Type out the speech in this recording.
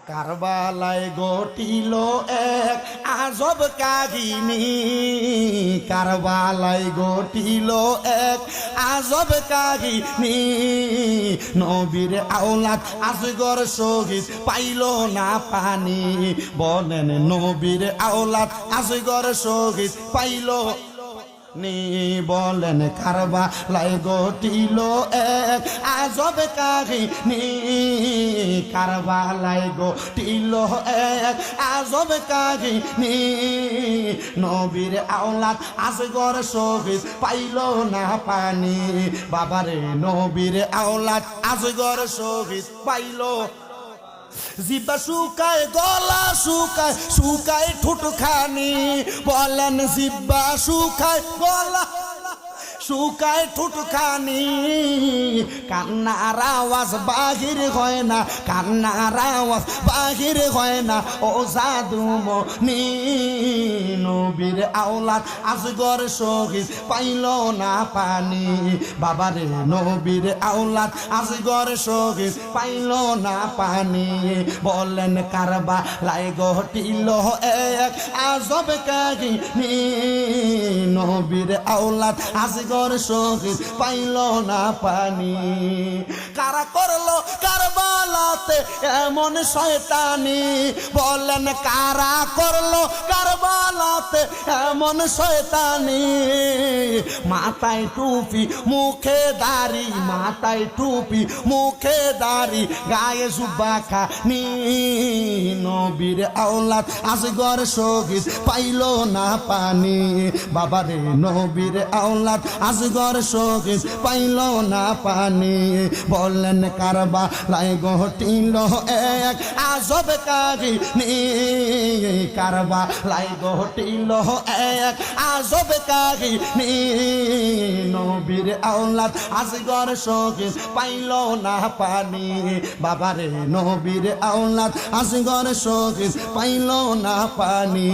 কারবালায় ঘটিল এক আজব কাহিনী, কারবালায় ঘটিল এক আজব কাহিনী। নবীর আওলাদ আসগর শহীদ পাইল না পানি। বলেন নবীর আওলাদ আসগর শহীদ পাইল নি। বলেন কারবালায় ঘটিল এক আজব কাহিনী, কারবালায় ঘটিল এক আজব কাহিনী। নবীর আওলাদ আসগর শহীদ পাইল না পানি। বাবারে নবীর আওলাদ আসগর শহীদ পাইল। জিবা শুকায় গলা শুকায় শুকায় ঠুটখানি। বলেন জিবা শুকায় গলা শুকায় ঠুটখানি। কান্নার আওয়াজ বাহির হয় না, কান্নার আওয়াজ বাহির হয় না। ও জাদুমণি নবীর আওলাদ আসগর শহীদ পাইল না পানি। বাবারে নবীর আওলাদ আসগর শহীদ পাইল না পানি। বলেন কারবালায় ঘটিল এক আজব কাহিনী। নবীর আওলাদ আসগর শহীদ পাইল না পানি। কারা করলো কারবালাতে এমন শয়তানি? বলেন কারা করলো কারবালাতে এমন শয়তানি? মাথায় টুপি মুখে দাড়ি, মাথায় টুপি মুখে দাড়ি, গায়ে জুব্বা খানি। নবীর আওলাদ আসগর শহীদ পাইল না পানি। বাবারে নবীর আওলাদ আসগর শহীদ পাইল না পানি। বললেন কারবালায় ঘটিল এক আজব কাহিনী, কারবালায় ঘটিল এক আজব কাহিনী। নবীর আওলাদ আসগর শহীদ পাইল না পানি। বাবারে নবীর আওলাদ আসগর শহীদ পাইল না পানি।